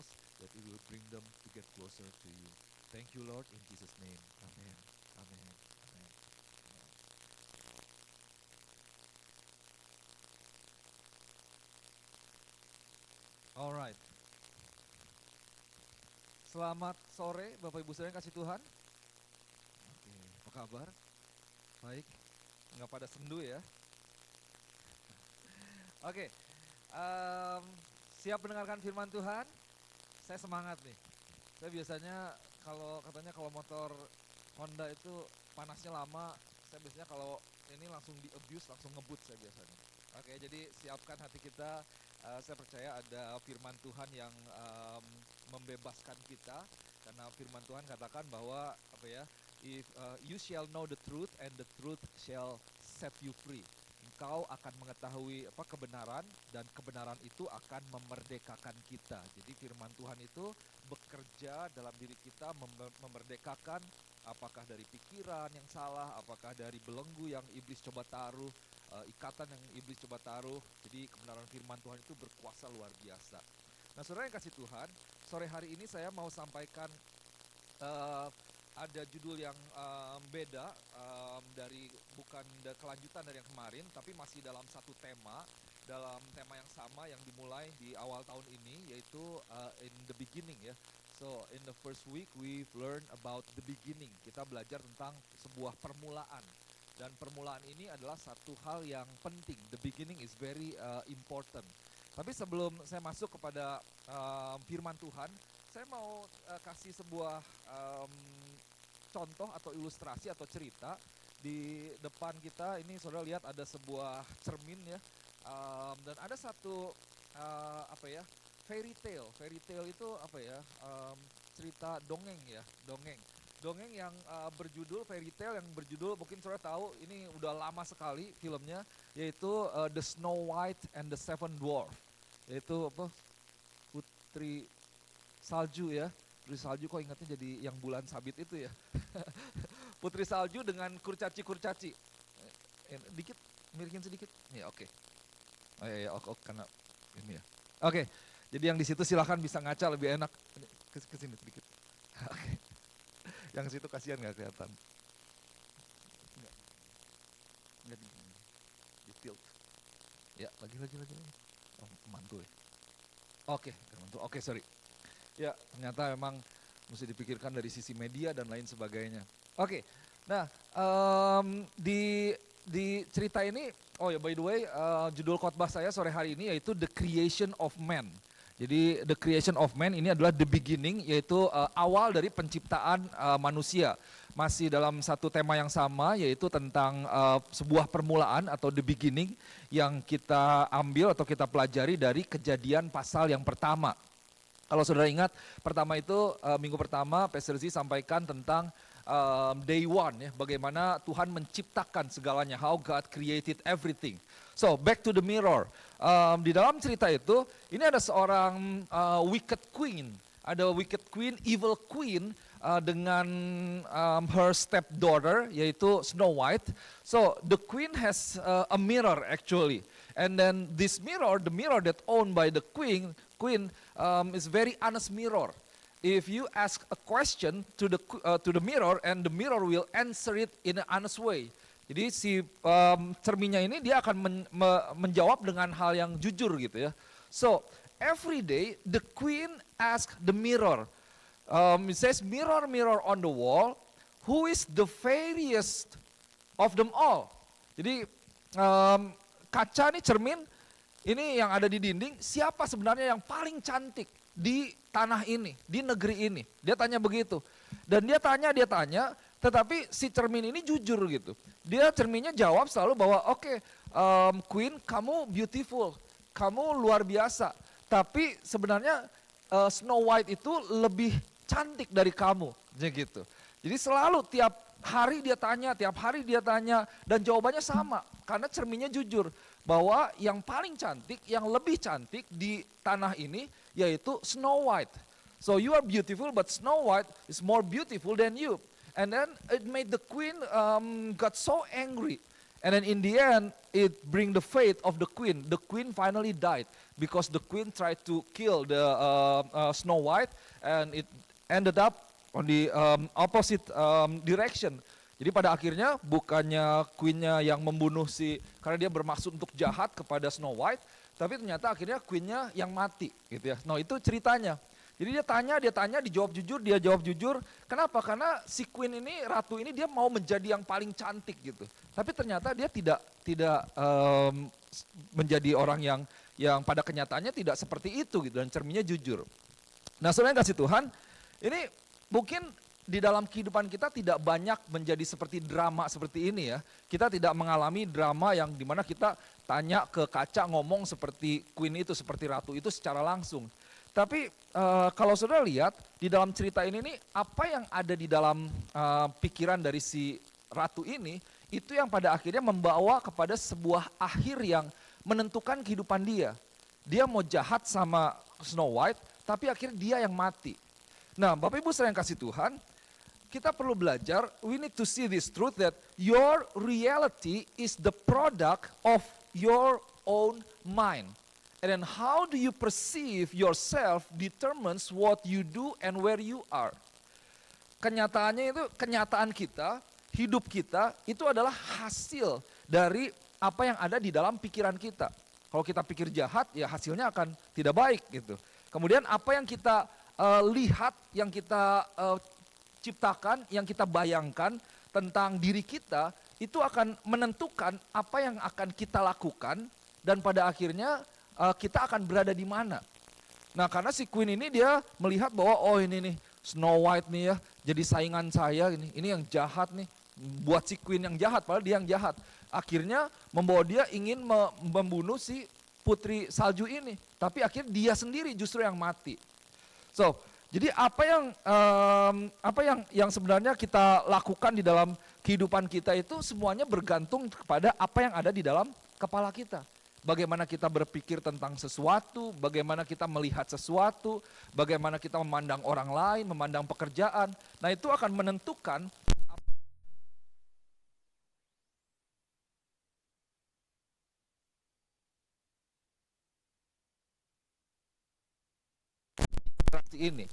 most, that it will bring them to get closer to you. Thank you, Lord, in Jesus' name. Amen. Amen. Amen. Amen. Alright. Selamat sore, Bapak Ibu Saudara yang kasih Tuhan. Oke, apa kabar? Baik. Nggak pada sendu ya? Oke. em, Siap mendengarkan firman Tuhan? Saya semangat nih. Saya biasanya kalau motor Honda itu panasnya lama, saya biasanya kalau ini langsung di abuse, langsung ngebut saya biasanya. Oke, jadi siapkan hati kita. Saya percaya ada firman Tuhan yang membebaskan kita, karena firman Tuhan katakan bahwa apa ya? If you shall know the truth and the truth shall set you free. Engkau akan mengetahui apa kebenaran dan kebenaran itu akan memerdekakan kita. Jadi firman Tuhan itu bekerja dalam diri kita memerdekakan, apakah dari pikiran yang salah, apakah dari belenggu yang iblis coba taruh, ikatan yang iblis coba taruh. Jadi kebenaran firman Tuhan itu berkuasa luar biasa. Nah, saudara yang kasih Tuhan, sore hari ini saya mau sampaikan ada judul yang beda, dari bukan kelanjutan dari yang kemarin, tapi masih dalam satu tema, dalam tema yang sama yang dimulai di awal tahun ini, yaitu in the beginning ya. So in the first week we've learned about the beginning. Kita belajar tentang sebuah permulaan, dan permulaan ini adalah satu hal yang penting. The beginning is very important. Tapi sebelum saya masuk kepada firman Tuhan, saya mau kasih sebuah contoh atau ilustrasi atau cerita. Di depan kita ini saudara lihat ada sebuah cermin ya, dan ada satu apa ya, fairy tale. Fairy tale itu apa ya, cerita dongeng ya, dongeng yang berjudul fairy tale, yang berjudul mungkin saudara tahu, ini udah lama sekali filmnya, yaitu The Snow White and the Seven Dwarf, yaitu apa, Putri Salju ya. Putri Salju kok ingatnya jadi yang bulan sabit itu ya. Putri Salju dengan kurcaci-kurcaci. Dikit, mirikin sedikit. Ya oke. Oh iya, karena ini ya. Oke, jadi yang di situ silahkan bisa ngaca lebih enak. Ke sini sedikit. Oke. Yang situ kasihan nggak kelihatan. Nggak di tilt. Ya, lagi. Oh, mantul ya. Oke, mantul. Oke, sorry. Ya, ternyata memang mesti dipikirkan dari sisi media dan lain sebagainya. Oke, nah di cerita ini, oh ya by the way, judul khotbah saya sore hari ini yaitu The Creation of Man. Jadi The Creation of Man ini adalah the beginning, yaitu awal dari penciptaan manusia. Masih dalam satu tema yang sama, yaitu tentang sebuah permulaan atau the beginning yang kita ambil atau kita pelajari dari Kejadian pasal yang pertama. Kalau saudara ingat, pertama itu minggu pertama Pastor Z sampaikan tentang day one ya, bagaimana Tuhan menciptakan segalanya, how God created everything. So back to the mirror. Di dalam cerita itu, ini ada seorang wicked queen, evil queen dengan her stepdaughter yaitu Snow White. So the queen has a mirror actually, and then this mirror, the mirror that owned by the queen is very honest mirror. If you ask a question to the mirror, and the mirror will answer it in an honest way. Jadi si cerminnya ini dia akan menjawab dengan hal yang jujur gitu ya. So every day the queen ask the mirror. It says, mirror, mirror on the wall, who is the fairest of them all? Jadi kaca nih, cermin ini yang ada di dinding, siapa sebenarnya yang paling cantik di tanah ini, di negeri ini? Dia tanya begitu. Dan dia tanya, tetapi si cermin ini jujur gitu. Dia cerminnya jawab selalu bahwa oke, Queen, kamu beautiful, kamu luar biasa. Tapi sebenarnya Snow White itu lebih cantik dari kamu, gitu. Jadi selalu tiap hari dia tanya, dan jawabannya sama. Karena cerminnya jujur, bahwa yang paling cantik, yang lebih cantik di tanah ini, yaitu Snow White. So you are beautiful, but Snow White is more beautiful than you. And then it made the queen got so angry. And then in the end, it bring the fate of the queen. The queen finally died because the queen tried to kill the Snow White, and it ended up on the opposite direction. Jadi pada akhirnya bukannya queennya yang membunuh karena dia bermaksud untuk jahat kepada Snow White, tapi ternyata akhirnya queennya yang mati, gitu ya. Nah itu ceritanya. Jadi dia tanya, dijawab jujur, dia jawab jujur. Kenapa? Karena si queen ini, ratu ini dia mau menjadi yang paling cantik gitu. Tapi ternyata dia tidak menjadi orang yang pada kenyataannya tidak seperti itu gitu, dan cerminnya jujur. Nah saudara yang kasih Tuhan, ini mungkin di dalam kehidupan kita tidak banyak menjadi seperti drama seperti ini ya. Kita tidak mengalami drama yang dimana kita tanya ke kaca ngomong seperti queen itu, seperti ratu itu secara langsung. Tapi kalau saudara lihat di dalam cerita ini nih, apa yang ada di dalam pikiran dari si ratu ini, itu yang pada akhirnya membawa kepada sebuah akhir yang menentukan kehidupan dia. Dia mau jahat sama Snow White, tapi akhirnya dia yang mati. Nah Bapak Ibu saudara yang kasih Tuhan, kita perlu belajar, we need to see this truth that your reality is the product of your own mind. And then how do you perceive yourself determines what you do and where you are. Kenyataannya itu, kenyataan kita, hidup kita, itu adalah hasil dari apa yang ada di dalam pikiran kita. Kalau kita pikir jahat, ya hasilnya akan tidak baik gitu. Kemudian apa yang kita lihat, yang kita ciptakan, yang kita bayangkan tentang diri kita, itu akan menentukan apa yang akan kita lakukan, dan pada akhirnya kita akan berada di mana. Nah karena si queen ini dia melihat bahwa oh ini nih Snow White nih ya, jadi saingan saya ini yang jahat nih. Buat si queen yang jahat, padahal dia yang jahat. Akhirnya membawa dia ingin membunuh si putri salju ini. Tapi akhirnya dia sendiri justru yang mati. So, jadi apa yang sebenarnya kita lakukan di dalam kehidupan kita itu semuanya bergantung kepada apa yang ada di dalam kepala kita. Bagaimana kita berpikir tentang sesuatu, bagaimana kita melihat sesuatu, bagaimana kita memandang orang lain, memandang pekerjaan. Nah itu akan menentukan ini.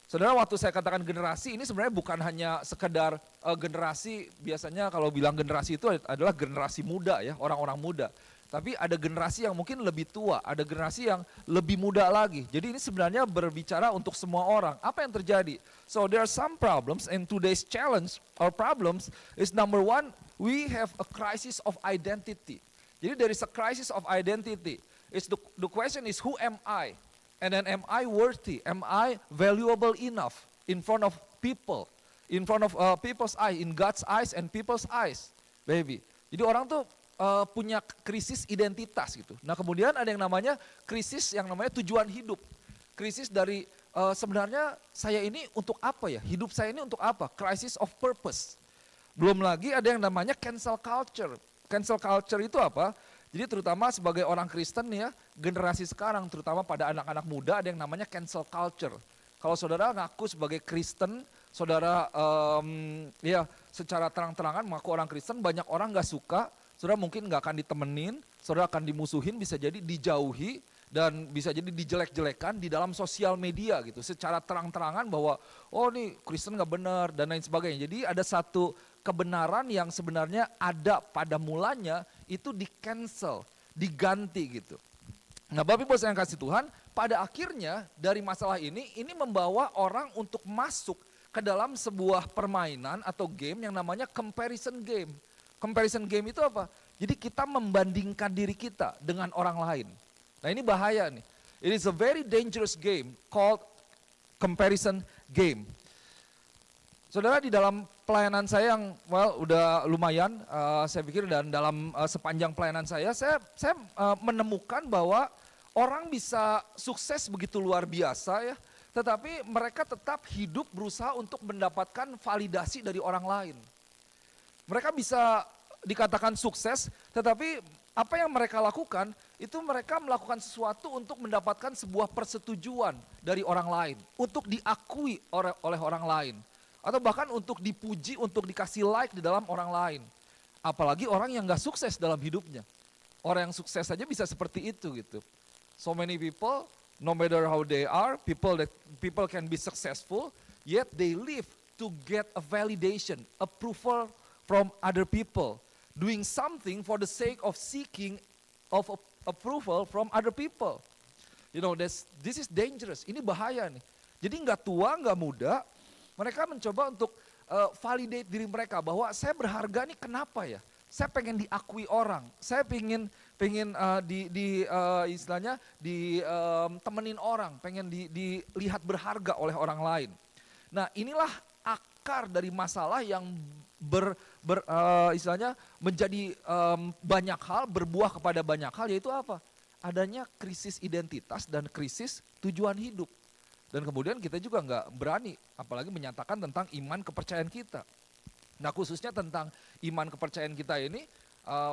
Saudara, waktu saya katakan generasi ini sebenarnya bukan hanya sekedar generasi, biasanya kalau bilang generasi itu adalah generasi muda ya, orang-orang muda. Tapi ada generasi yang mungkin lebih tua, ada generasi yang lebih muda lagi. Jadi ini sebenarnya berbicara untuk semua orang. Apa yang terjadi? So there are some problems, and today's challenge or problems is number one, we have a crisis of identity. Jadi there is a crisis of identity. It's the question is who am I? And then am I worthy? Am I valuable enough in front of people? In front of people's eyes, in God's eyes and people's eyes. Baby. Jadi orang tuh punya krisis identitas gitu. Nah kemudian ada yang namanya krisis yang namanya tujuan hidup. Krisis dari sebenarnya saya ini untuk apa ya? Hidup saya ini untuk apa? Crisis of purpose. Belum lagi ada yang namanya cancel culture. Cancel culture itu apa? Jadi terutama sebagai orang Kristen ya, generasi sekarang terutama pada anak-anak muda ada yang namanya cancel culture. Kalau saudara ngaku sebagai Kristen, saudara ya secara terang-terangan mengaku orang Kristen, banyak orang gak suka, saudara mungkin gak akan ditemenin, saudara akan dimusuhin, bisa jadi dijauhi, dan bisa jadi dijelek-jelekan di dalam sosial media gitu. Secara terang-terangan bahwa oh nih Kristen gak benar dan lain sebagainya. Jadi ada satu kebenaran yang sebenarnya ada pada mulanya itu di-cancel, diganti gitu. Nah Bapak Ibu yang kasih Tuhan, pada akhirnya dari masalah ini membawa orang untuk masuk ke dalam sebuah permainan atau game yang namanya comparison game. Comparison game itu apa? Jadi kita membandingkan diri kita dengan orang lain. Nah ini bahaya nih. It is a very dangerous game called comparison game. Saudara, di dalam pelayanan saya yang udah lumayan, saya pikir, dan dalam sepanjang pelayanan saya menemukan bahwa orang bisa sukses begitu luar biasa ya, tetapi mereka tetap hidup berusaha untuk mendapatkan validasi dari orang lain. Mereka bisa dikatakan sukses, tetapi apa yang mereka lakukan, itu mereka melakukan sesuatu untuk mendapatkan sebuah persetujuan dari orang lain, untuk diakui oleh orang lain. Atau bahkan untuk dipuji, untuk dikasih like di dalam orang lain. Apalagi orang yang gak sukses dalam hidupnya. Orang yang sukses saja bisa seperti itu gitu. So many people, no matter how they are, people can be successful, yet they live to get a validation, approval from other people, doing something for the sake of seeking of approval from other people. You know, this is dangerous. Ini bahaya nih. Jadi nggak tua, nggak muda, mereka mencoba untuk validate diri mereka bahwa saya berharga nih kenapa ya? Saya pengen diakui orang, saya pengen istilahnya temenin orang, pengen dilihat berharga oleh orang lain. Nah, inilah akar dari masalah yang istilahnya menjadi banyak hal, berbuah kepada banyak hal, yaitu apa? Adanya krisis identitas dan krisis tujuan hidup. Dan kemudian kita juga nggak berani, apalagi menyatakan tentang iman kepercayaan kita. Nah, khususnya tentang iman kepercayaan kita ini,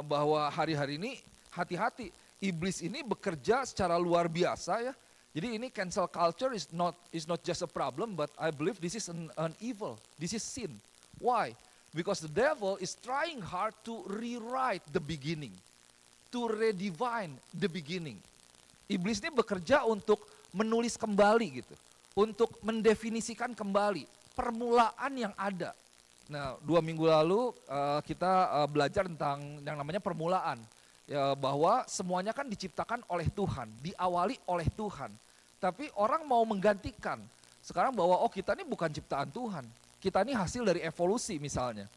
bahwa hari-hari ini hati-hati, iblis ini bekerja secara luar biasa ya. Jadi ini cancel culture is not just a problem, but I believe this is an evil, this is sin. Why? Because the devil is trying hard to rewrite the beginning, to redefine the beginning. Iblis ini bekerja untuk menulis kembali gitu, untuk mendefinisikan kembali permulaan yang ada. Nah, 2 minggu lalu kita belajar tentang yang namanya permulaan. Ya, bahwa semuanya kan diciptakan oleh Tuhan, diawali oleh Tuhan. Tapi orang mau menggantikan. Sekarang bahwa kita ini bukan ciptaan Tuhan. Kita ini hasil dari evolusi misalnya.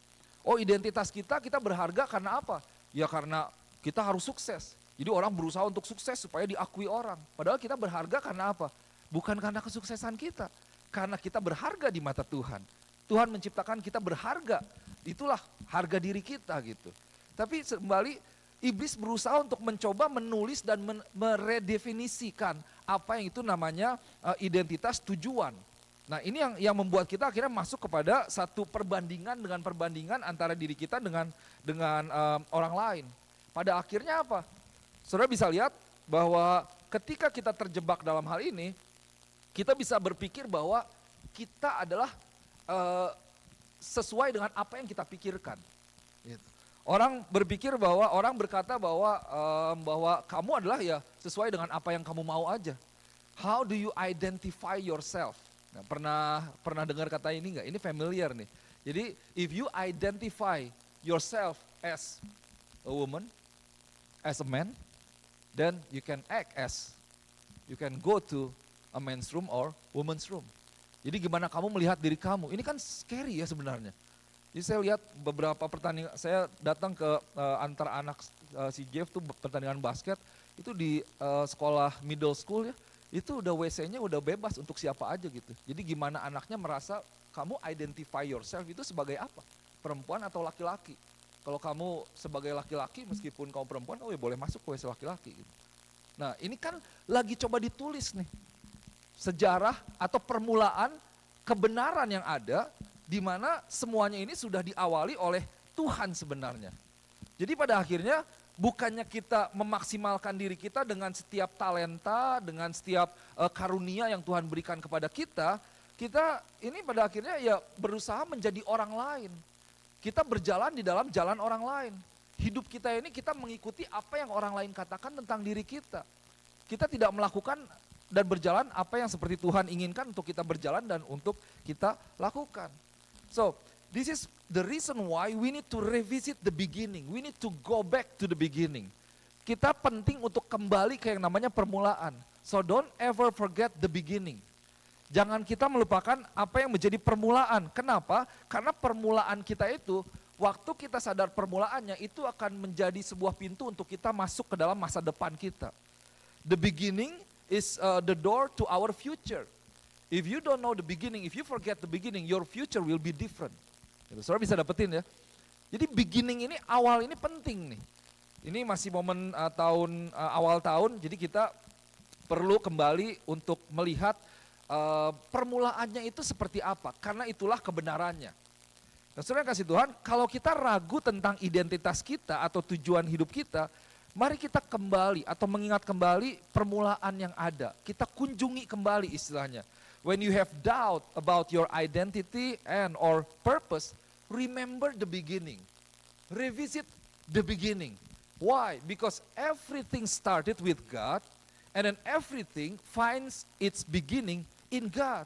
Identitas kita berharga karena apa? Ya karena kita harus sukses. Jadi orang berusaha untuk sukses supaya diakui orang. Padahal kita berharga karena apa? Bukan karena kesuksesan kita. Karena kita berharga di mata Tuhan. Tuhan menciptakan kita berharga, itulah harga diri kita gitu. Tapi kembali iblis berusaha untuk mencoba menulis dan meredefinisikan apa yang itu namanya identitas tujuan. Nah, ini yang membuat kita akhirnya masuk kepada satu perbandingan antara diri kita dengan orang lain. Pada akhirnya apa? Saudara bisa lihat bahwa ketika kita terjebak dalam hal ini, kita bisa berpikir bahwa kita adalah sesuai dengan apa yang kita pikirkan. Gitu. Orang berkata bahwa kamu adalah ya sesuai dengan apa yang kamu mau aja. How do you identify yourself? Nah, pernah dengar kata ini nggak? Ini familiar nih. Jadi if you identify yourself as a woman, as a man, then you can go to a men's room or woman's room. Jadi gimana kamu melihat diri kamu? Ini kan scary ya sebenarnya. Jadi saya lihat beberapa pertandingan, saya datang ke antar anak si Jeff tuh pertandingan basket, itu di sekolah middle school ya, itu udah WC-nya udah bebas untuk siapa aja gitu. Jadi gimana anaknya merasa kamu identify yourself itu sebagai apa? Perempuan atau laki-laki? Kalau kamu sebagai laki-laki meskipun kamu perempuan, ya boleh masuk ke WC laki-laki gitu. Nah ini kan lagi coba ditulis nih. Sejarah atau permulaan kebenaran yang ada di mana semuanya ini sudah diawali oleh Tuhan sebenarnya. Jadi pada akhirnya bukannya kita memaksimalkan diri kita dengan setiap talenta, dengan setiap karunia yang Tuhan berikan kepada kita ini pada akhirnya ya berusaha menjadi orang lain. Kita berjalan di dalam jalan orang lain. Hidup kita ini kita mengikuti apa yang orang lain katakan tentang diri kita. Kita tidak melakukan dan berjalan apa yang seperti Tuhan inginkan untuk kita berjalan dan untuk kita lakukan. So, this is the reason why we need to revisit the beginning. We need to go back to the beginning. Kita penting untuk kembali ke yang namanya permulaan. So, don't ever forget the beginning. Jangan kita melupakan apa yang menjadi permulaan. Kenapa? Karena permulaan kita itu, waktu kita sadar permulaannya, itu akan menjadi sebuah pintu untuk kita masuk ke dalam masa depan kita. The beginning is the door to our future. If you don't know the beginning, if you forget the beginning, your future will be different. Saudara bisa dapetin ya. Jadi beginning ini, awal ini penting nih. Ini masih momen awal tahun, jadi kita perlu kembali untuk melihat permulaannya itu seperti apa. Karena itulah kebenarannya. Nah, saudara kasih Tuhan, kalau kita ragu tentang identitas kita atau tujuan hidup kita, mari kita kembali atau mengingat kembali permulaan yang ada. Kita kunjungi kembali istilahnya. When you have doubt about your identity and or purpose, remember the beginning. Revisit the beginning. Why? Because everything started with God, and then everything finds its beginning in God.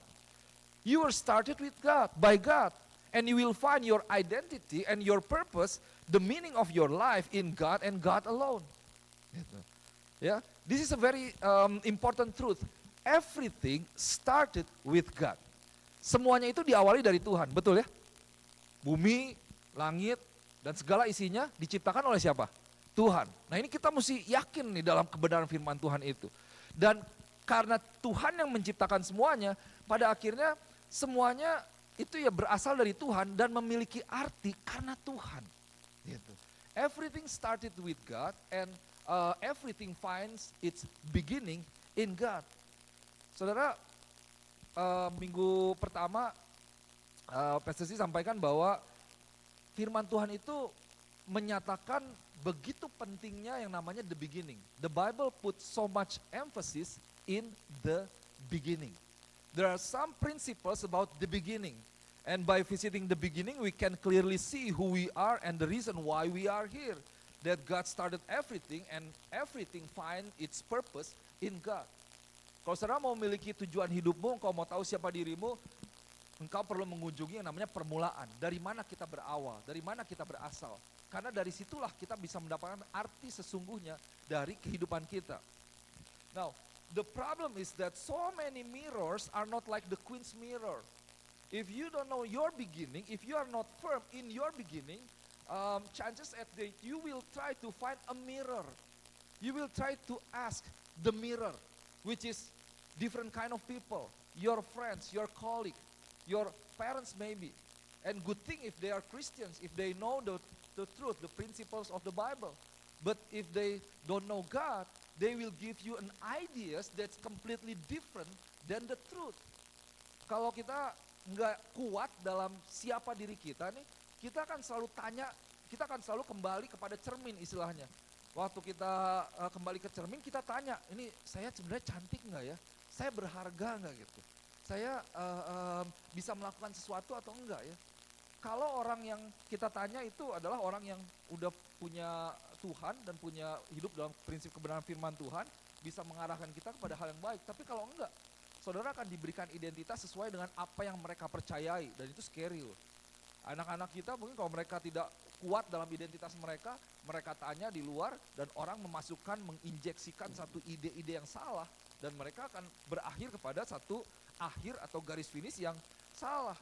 You were started with God, by God, and you will find your identity and your purpose, the meaning of your life in God and God alone. Gitu. Ya, this is a very important truth. Everything started with God. Semuanya itu diawali dari Tuhan, betul ya? Bumi, langit, dan segala isinya diciptakan oleh siapa? Tuhan. Nah ini kita mesti yakin nih dalam kebenaran firman Tuhan itu. Dan karena Tuhan yang menciptakan semuanya, pada akhirnya semuanya itu ya berasal dari Tuhan dan memiliki arti karena Tuhan. Gitu. Everything started with God and everything finds its beginning in God. Saudara, minggu pertama PSSI sampaikan bahwa firman Tuhan itu menyatakan begitu pentingnya yang namanya the beginning. The Bible put so much emphasis in the beginning. There are some principles about the beginning. And by visiting the beginning, we can clearly see who we are and the reason why we are here. That God started everything and everything find its purpose in God. Kalau saudara mau memiliki tujuan hidupmu, engkau mau tahu siapa dirimu, engkau perlu mengunjungi yang namanya permulaan. Dari mana kita berawal, dari mana kita berasal. Karena dari situlah kita bisa mendapatkan arti sesungguhnya dari kehidupan kita. Now, the problem is that so many mirrors are not like the Queen's mirror. If you don't know your beginning, if you are not firm in your beginning, chances at that you will try to find a mirror. You will try to ask the mirror, which is different kind of people, your friends, your colleague, your parents maybe. And good thing if they are Christians, if they know the truth, the principles of the Bible. But if they don't know God, they will give you an ideas that's completely different than the truth. Kalau kita nggak kuat dalam siapa diri kita nih, kita akan selalu tanya, kita akan selalu kembali kepada cermin istilahnya. Waktu kita kembali ke cermin, kita tanya, ini saya sebenarnya cantik nggak ya? Saya berharga nggak gitu? Saya bisa melakukan sesuatu atau enggak ya? Kalau orang yang kita tanya itu adalah orang yang udah punya Tuhan dan punya hidup dalam prinsip kebenaran firman Tuhan, bisa mengarahkan kita kepada hal yang baik. Tapi kalau enggak, saudara akan diberikan identitas sesuai dengan apa yang mereka percayai, dan itu scary loh. Anak-anak kita mungkin kalau mereka tidak kuat dalam identitas mereka, mereka tanya di luar dan orang memasukkan, menginjeksikan satu ide-ide yang salah, dan mereka akan berakhir kepada satu akhir atau garis finish yang salah.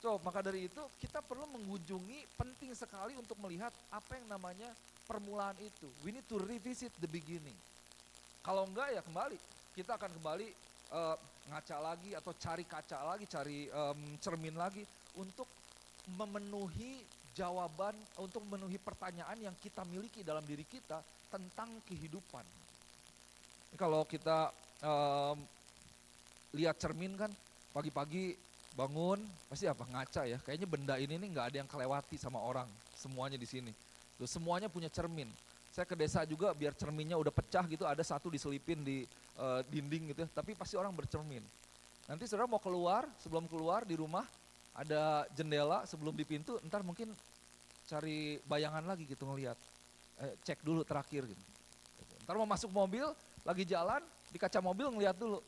So, maka dari itu kita perlu mengunjungi, penting sekali untuk melihat apa yang namanya permulaan itu. We need to revisit the beginning. Kalau enggak ya kembali, kita akan kembali ngaca lagi atau cari kaca lagi, cari cermin lagi untuk memenuhi jawaban, untuk memenuhi pertanyaan yang kita miliki dalam diri kita tentang kehidupan. Kalau kita lihat cermin kan, pagi-pagi bangun pasti apa, ngaca ya, kayaknya benda ini nih nggak ada yang kelewati sama orang, semuanya di sini. Tuh, semuanya punya cermin. Saya ke desa juga biar cerminnya udah pecah gitu, ada satu diselipin di dinding gitu, tapi pasti orang bercermin. Nanti saudara mau keluar, sebelum keluar di rumah ada jendela, sebelum di pintu, ntar mungkin cari bayangan lagi gitu ngelihat, cek dulu terakhir gitu. Ntar mau masuk mobil, lagi jalan, di kaca mobil ngelihat dulu.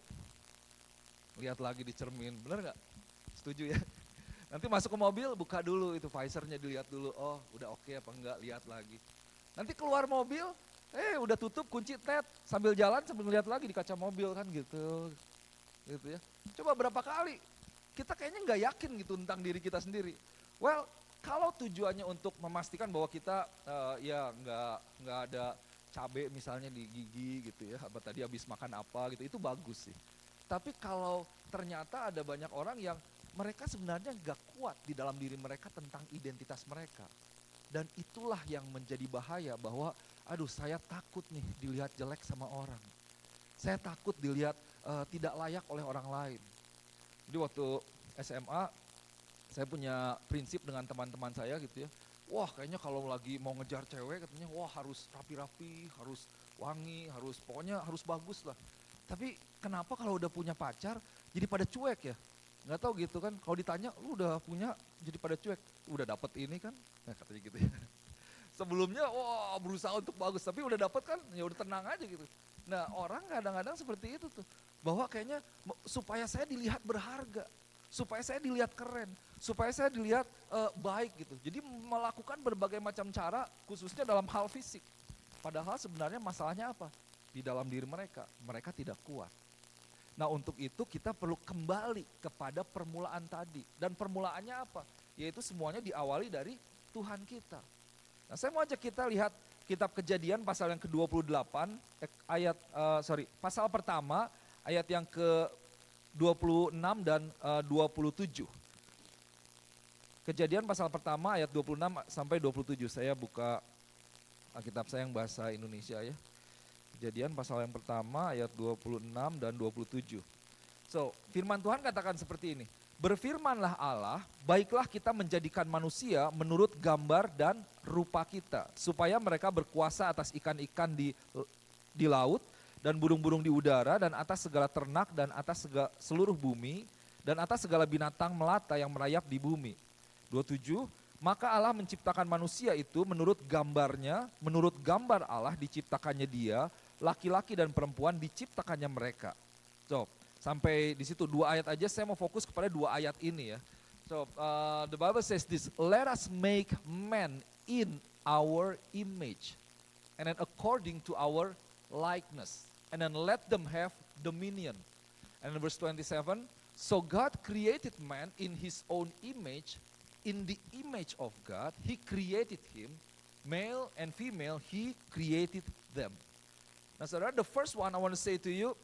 Lihat lagi di cermin, bener nggak? Setuju ya? Nanti masuk ke mobil, buka dulu itu visornya, dilihat dulu, oh udah oke apa enggak, lihat lagi. Nanti keluar mobil, udah tutup, kunci tet, sambil jalan sambil ngeliat lagi di kaca mobil kan gitu. Gitu ya. Coba berapa kali, kita kayaknya nggak yakin gitu tentang diri kita sendiri. Well, kalau tujuannya untuk memastikan bahwa kita ya nggak ada cabai misalnya di gigi gitu ya, apa tadi habis makan apa gitu, itu bagus sih. Tapi kalau ternyata ada banyak orang yang mereka sebenarnya nggak kuat di dalam diri mereka tentang identitas mereka. Dan itulah yang menjadi bahaya, bahwa aduh saya takut nih dilihat jelek sama orang. Saya takut dilihat tidak layak oleh orang lain. Jadi waktu SMA saya punya prinsip dengan teman-teman saya gitu ya. Wah kayaknya kalau lagi mau ngejar cewek katanya wah harus rapi-rapi, harus wangi, harus pokoknya harus bagus lah. Tapi kenapa kalau udah punya pacar jadi pada cuek ya? Nggak tahu gitu kan, kalau ditanya lu udah punya jadi pada cuek, udah dapet ini kan, nah katanya gitu ya. Sebelumnya wah berusaha untuk bagus, tapi udah dapet kan ya udah tenang aja gitu. Nah orang kadang-kadang seperti itu tuh, bahwa kayaknya supaya saya dilihat berharga, supaya saya dilihat keren, supaya saya dilihat baik gitu. Jadi melakukan berbagai macam cara khususnya dalam hal fisik. Padahal sebenarnya masalahnya apa? Di dalam diri mereka, mereka tidak kuat. Nah untuk itu kita perlu kembali kepada permulaan tadi. Dan permulaannya apa? Yaitu semuanya diawali dari Tuhan kita. Nah saya mau ajak kita lihat kitab Kejadian pasal yang ke-28, pasal pertama ayat yang ke-26 dan 27. Kejadian pasal pertama ayat 26 sampai 27. Saya buka Alkitab saya yang bahasa Indonesia ya. Kejadian pasal yang pertama ayat 26 dan 27. So, firman Tuhan katakan seperti ini. Berfirmanlah Allah, baiklah kita menjadikan manusia menurut gambar dan rupa kita, supaya mereka berkuasa atas ikan-ikan di laut, dan burung-burung di udara, dan atas segala ternak, dan atas seluruh bumi, dan atas segala binatang melata yang merayap di bumi. 27, maka Allah menciptakan manusia itu menurut gambarnya, menurut gambar Allah diciptakannya dia, laki-laki dan perempuan diciptakannya mereka. So, sampai di situ 2 ayat aja, saya mau fokus kepada 2 ayat ini ya. So, the Bible says this, let us make man in our image, and then according to our likeness, and then let them have dominion. And in verse 27, so God created man in his own image, in the image of God, he created him, male and female, he created them. Nah saudara, the first one I want to say to you,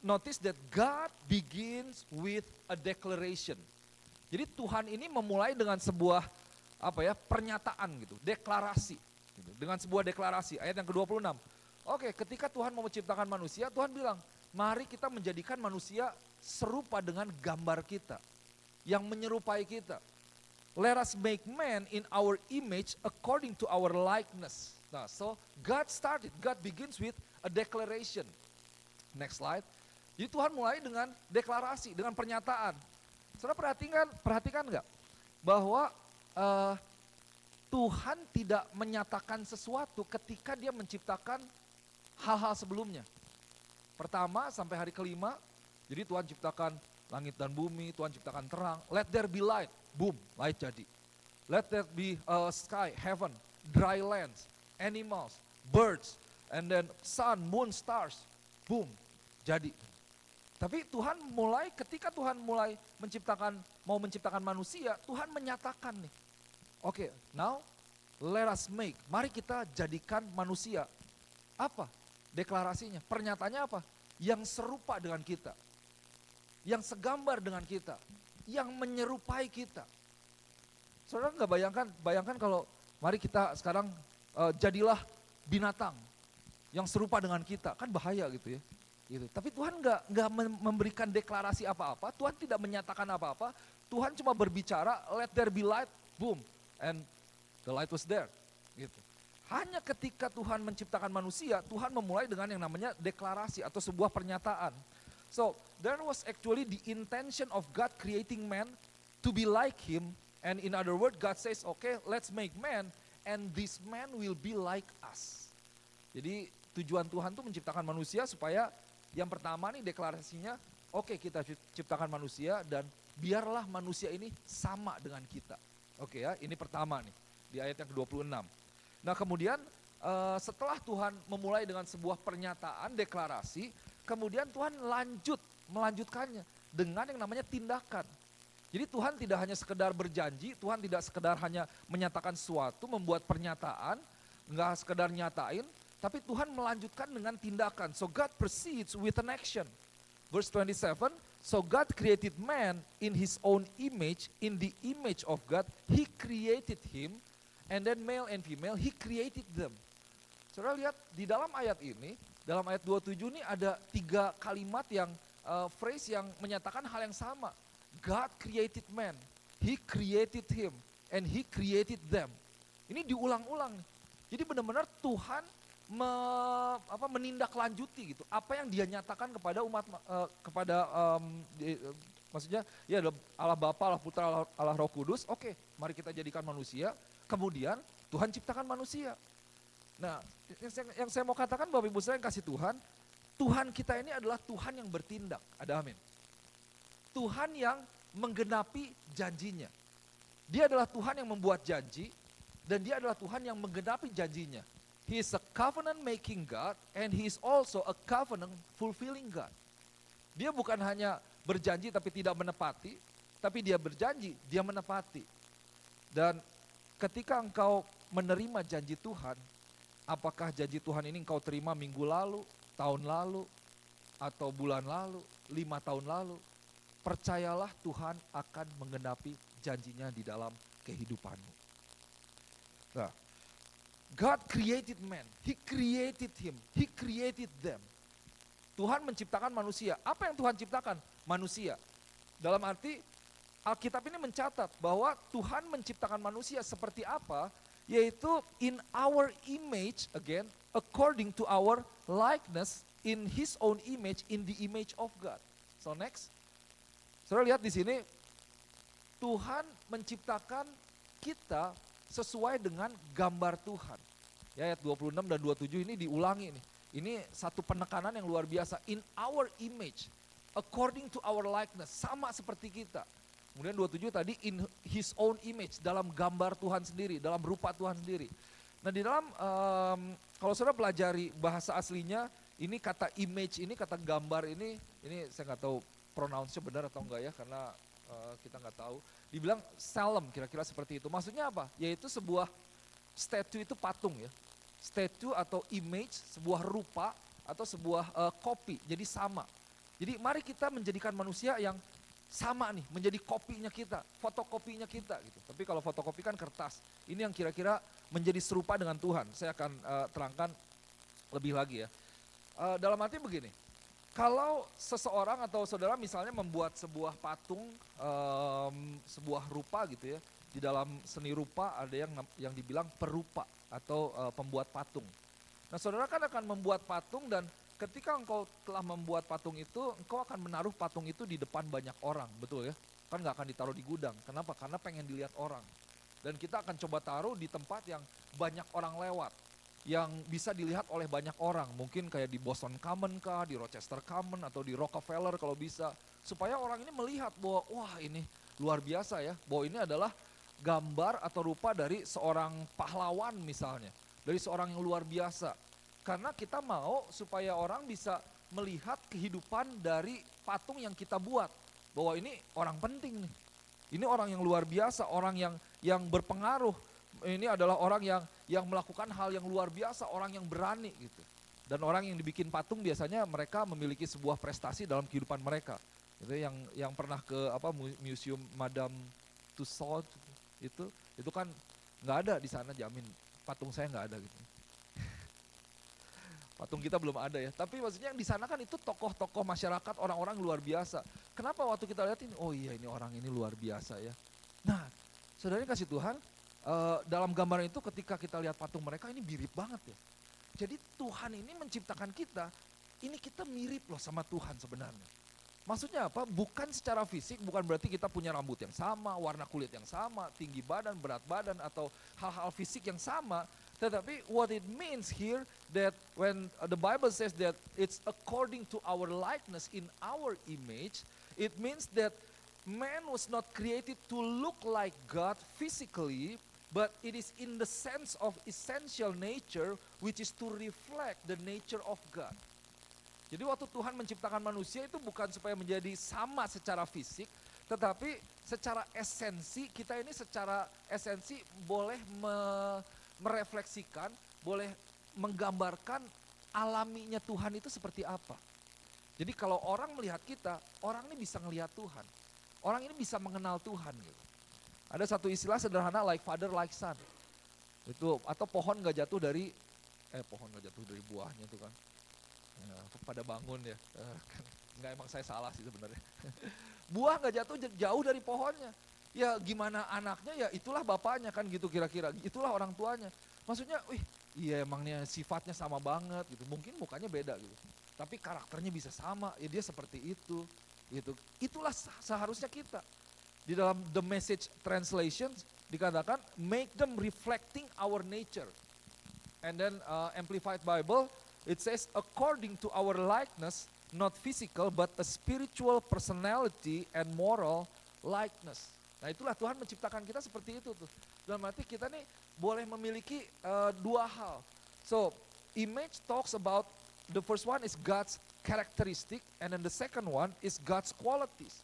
notice that God begins with a declaration. Jadi Tuhan ini memulai dengan sebuah pernyataan gitu, deklarasi. Gitu, dengan sebuah deklarasi, ayat yang ke-26. Oke, ketika Tuhan mau menciptakan manusia, Tuhan bilang, mari kita menjadikan manusia serupa dengan gambar kita, yang menyerupai kita. Let us make man in our image according to our likeness. Nah, so God begins with a declaration. Next slide. Jadi Tuhan mulai dengan deklarasi, dengan pernyataan. Saudara perhatikan nggak? Bahwa Tuhan tidak menyatakan sesuatu ketika dia menciptakan hal-hal sebelumnya. Pertama sampai hari kelima, jadi Tuhan ciptakan langit dan bumi, Tuhan ciptakan terang. Let there be light, boom, light jadi. Let there be sky, heaven, dry lands, animals, birds, and then sun, moon, stars, boom, jadi. Tapi Tuhan ketika Tuhan mulai mau menciptakan manusia, Tuhan menyatakan nih, oke, now let us make, mari kita jadikan manusia. Apa? Deklarasinya, pernyataannya apa? Yang serupa dengan kita, yang segambar dengan kita, yang menyerupai kita. Saudara nggak bayangkan kalau mari kita sekarang jadilah binatang yang serupa dengan kita, kan bahaya gitu ya. Gitu. Tapi Tuhan nggak memberikan deklarasi apa-apa, Tuhan tidak menyatakan apa-apa, Tuhan cuma berbicara, let there be light, boom, and the light was there. Gitu. Hanya ketika Tuhan menciptakan manusia, Tuhan memulai dengan yang namanya deklarasi atau sebuah pernyataan. So, there was actually the intention of God creating man to be like him, and in other words, God says, okay, let's make man, and this man will be like us. Jadi tujuan Tuhan tuh menciptakan manusia supaya yang pertama nih deklarasinya, oke, kita ciptakan manusia dan biarlah manusia ini sama dengan kita. Oke ya, ini pertama nih di ayat yang ke-26. Nah kemudian setelah Tuhan memulai dengan sebuah pernyataan, deklarasi, kemudian Tuhan melanjutkannya dengan yang namanya tindakan. Jadi Tuhan tidak hanya sekedar berjanji, Tuhan tidak sekedar hanya menyatakan sesuatu, membuat pernyataan, enggak sekedar nyatain, tapi Tuhan melanjutkan dengan tindakan. So God proceeds with an action. Verse 27, so God created man in his own image, in the image of God, he created him, and then male and female, he created them. Saudara lihat di dalam ayat ini, dalam ayat 27 ini ada 3 kalimat yang, phrase yang menyatakan hal yang sama. God created man, he created him, and he created them. Ini diulang-ulang. Jadi benar-benar Tuhan menindaklanjuti gitu apa yang dia nyatakan kepada umat maksudnya ya Allah Bapa, Allah Putra, Allah Roh Kudus. Oke, mari kita jadikan manusia. Kemudian Tuhan ciptakan manusia. Nah, yang saya mau katakan Bapak Ibu saya yang kasih Tuhan, Tuhan kita ini adalah Tuhan yang bertindak. Ada amin. Tuhan yang menggenapi janjinya. Dia adalah Tuhan yang membuat janji dan dia adalah Tuhan yang menggenapi janjinya. He is a covenant making God and he is also a covenant fulfilling God. Dia bukan hanya berjanji tapi tidak menepati, tapi dia berjanji, dia menepati. Dan ketika engkau menerima janji Tuhan, apakah janji Tuhan ini engkau terima minggu lalu, tahun lalu, atau bulan lalu, 5 tahun lalu, percayalah Tuhan akan menggenapi janjinya di dalam kehidupanmu. Nah, God created man, He created him, He created them. Tuhan menciptakan manusia. Apa yang Tuhan ciptakan? Manusia. Dalam arti Alkitab ini mencatat bahwa Tuhan menciptakan manusia seperti apa, yaitu in our image, again, according to our likeness, in His own image, in the image of God. So next. Saudara lihat di sini, Tuhan menciptakan kita sesuai dengan gambar Tuhan. Ya, ayat 26 dan 27 ini diulangi nih. Ini satu penekanan yang luar biasa. In our image, according to our likeness, sama seperti kita. Kemudian 27 tadi in His own image, dalam gambar Tuhan sendiri, dalam rupa Tuhan sendiri. Nah di dalam, kalau saudara pelajari bahasa aslinya, ini kata image ini, kata gambar ini saya nggak tahu pronounce-nya benar atau enggak ya, karena kita nggak tahu. Dibilang salem, kira-kira seperti itu. Maksudnya apa? Yaitu sebuah statue itu patung ya. Statue atau image, sebuah rupa atau sebuah kopi, jadi sama. Jadi mari kita menjadikan manusia yang sama nih, menjadi kopinya kita, fotokopinya kita gitu. Tapi kalau fotokopi kan kertas, ini yang kira-kira menjadi serupa dengan Tuhan. Saya akan terangkan lebih lagi ya. Dalam arti begini, kalau seseorang atau saudara misalnya membuat sebuah patung, sebuah rupa gitu ya, di dalam seni rupa ada yang dibilang perupa atau pembuat patung. Nah saudara kan akan membuat patung dan ketika engkau telah membuat patung itu, engkau akan menaruh patung itu di depan banyak orang, betul ya? Kan gak akan ditaruh di gudang, kenapa? Karena pengen dilihat orang. Dan kita akan coba taruh di tempat yang banyak orang lewat, yang bisa dilihat oleh banyak orang. Mungkin kayak di Boston Common kah, di Rochester Common atau di Rockefeller kalau bisa. Supaya orang ini melihat bahwa wah ini luar biasa ya, bahwa ini adalah gambar atau rupa dari seorang pahlawan misalnya, dari seorang yang luar biasa. Karena kita mau supaya orang bisa melihat kehidupan dari patung yang kita buat, bahwa ini orang penting nih, ini orang yang luar biasa, orang yang berpengaruh, ini adalah orang yang melakukan hal yang luar biasa, orang yang berani gitu. Dan orang yang dibikin patung biasanya mereka memiliki sebuah prestasi dalam kehidupan mereka. Itu yang pernah ke museum Madame Tussauds itu kan nggak ada di sana, jamin patung saya nggak ada gitu. Patung kita belum ada ya, tapi maksudnya yang di sana kan itu tokoh-tokoh masyarakat, orang-orang luar biasa. Kenapa waktu kita lihat ini, oh iya ini orang ini luar biasa ya. Nah, saudara kasih Tuhan, dalam gambaran itu ketika kita lihat patung mereka ini mirip banget ya. Jadi Tuhan ini menciptakan kita, ini kita mirip loh sama Tuhan sebenarnya. Maksudnya apa? Bukan secara fisik, bukan berarti kita punya rambut yang sama, warna kulit yang sama, tinggi badan, berat badan, atau hal-hal fisik yang sama. Tetapi what it means here that when the Bible says that it's according to our likeness in our image, it means that man was not created to look like God physically, but it is in the sense of essential nature, which is to reflect the nature of God. Jadi waktu Tuhan menciptakan manusia itu bukan supaya menjadi sama secara fisik, tetapi secara esensi, kita ini secara esensi boleh merefleksikan, boleh menggambarkan alaminya Tuhan itu seperti apa. Jadi kalau orang melihat kita, orang ini bisa melihat Tuhan. Orang ini bisa mengenal Tuhan gitu. Ada satu istilah sederhana like father like son. Itu atau pohon gak jatuh dari buahnya tuh kan. Ya, pada bangun ya, nggak emang saya salah sih sebenarnya. Buah nggak jatuh jauh dari pohonnya. Ya gimana anaknya ya itulah bapaknya kan gitu kira-kira. Itulah orang tuanya. Maksudnya, iya emangnya sifatnya sama banget gitu. Mungkin mukanya beda gitu. Tapi karakternya bisa sama. Ya dia seperti itu. Gitu. Itulah seharusnya kita. Di dalam The Message Translation dikatakan make them reflecting our nature. And then Amplified Bible, it says according to our likeness, not physical but a spiritual personality and moral likeness. Nah itulah Tuhan menciptakan kita seperti itu tuh. Dalam arti kita nih boleh memiliki dua hal. So image talks about, the first one is God's characteristic and then the second one is God's qualities.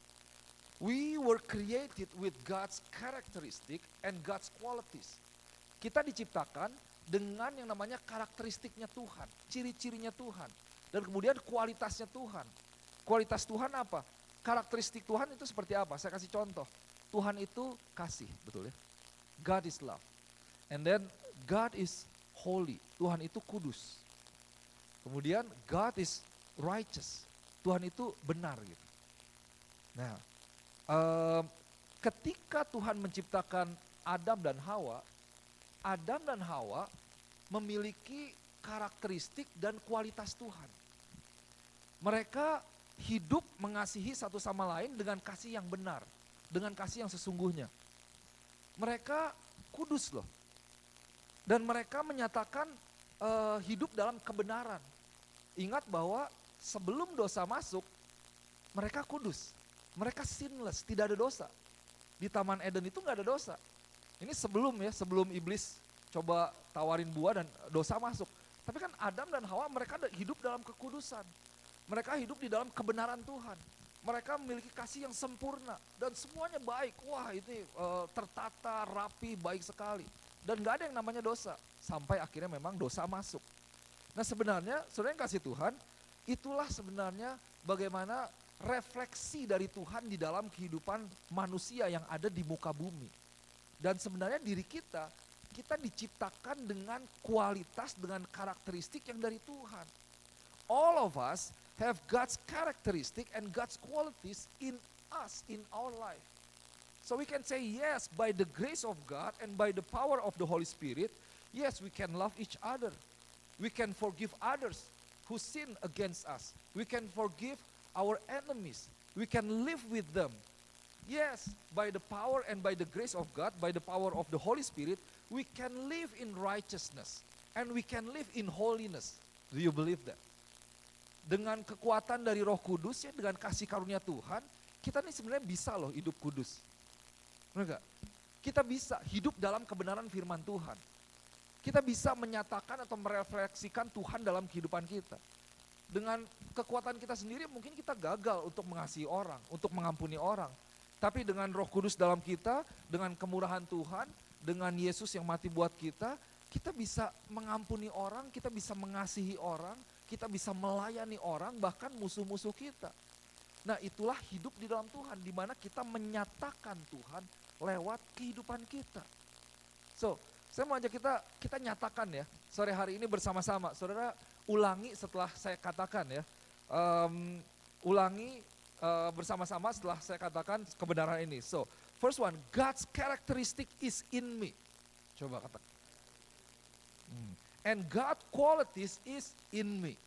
We were created with God's characteristic and God's qualities. Kita diciptakan dengan yang namanya karakteristiknya Tuhan, ciri-cirinya Tuhan. Dan kemudian kualitasnya Tuhan. Kualitas Tuhan apa? Karakteristik Tuhan itu seperti apa? Saya kasih contoh. Tuhan itu kasih, betul ya? God is love. And then God is holy. Tuhan itu kudus. Kemudian God is righteous. Tuhan itu benar gitu. Nah, ketika Tuhan menciptakan Adam dan Hawa memiliki karakteristik dan kualitas Tuhan. Mereka hidup mengasihi satu sama lain dengan kasih yang benar, dengan kasih yang sesungguhnya. Mereka kudus loh. Dan mereka menyatakan hidup dalam kebenaran. Ingat bahwa sebelum dosa masuk, mereka kudus. Mereka sinless, tidak ada dosa. Di Taman Eden itu gak ada dosa. Ini sebelum iblis coba tawarin buah dan dosa masuk. Tapi kan Adam dan Hawa mereka hidup dalam kekudusan. Mereka hidup di dalam kebenaran Tuhan. Mereka memiliki kasih yang sempurna dan semuanya baik. Wah ini tertata, rapi, baik sekali. Dan gak ada yang namanya dosa. Sampai akhirnya memang dosa masuk. Nah sebenarnya saudara yang kasih Tuhan, itulah sebenarnya bagaimana refleksi dari Tuhan di dalam kehidupan manusia yang ada di muka bumi. Dan sebenarnya diri kita diciptakan dengan kualitas, dengan karakteristik yang dari Tuhan. All of us have God's characteristic and God's qualities in us, in our life. So we can say yes, by the grace of God and by the power of the Holy Spirit, yes, we can love each other. We can forgive others who sin against us. We can forgive our enemies. We can live with them. Yes, by the power and by the grace of God, by the power of the Holy Spirit, we can live in righteousness and we can live in holiness. Do you believe that? Dengan kekuatan dari Roh Kudus ya, dengan kasih karunia Tuhan, kita nih sebenarnya bisa loh hidup kudus. Benar gak? Kita bisa hidup dalam kebenaran firman Tuhan. Kita bisa menyatakan atau merefleksikan Tuhan dalam kehidupan kita. Dengan kekuatan kita sendiri mungkin kita gagal untuk mengasihi orang, untuk mengampuni orang. Tapi dengan Roh Kudus dalam kita, dengan kemurahan Tuhan, dengan Yesus yang mati buat kita bisa mengampuni orang, kita bisa mengasihi orang, kita bisa melayani orang, bahkan musuh-musuh kita. Nah itulah hidup di dalam Tuhan, di mana kita menyatakan Tuhan lewat kehidupan kita. So, saya mau ajak kita nyatakan ya, sore hari ini bersama-sama. Saudara ulangi setelah saya katakan ya, ulangi bersama-sama setelah saya katakan kebenaran ini. So, first one, God's characteristic is in me. Coba katakan. And God's qualities is in me.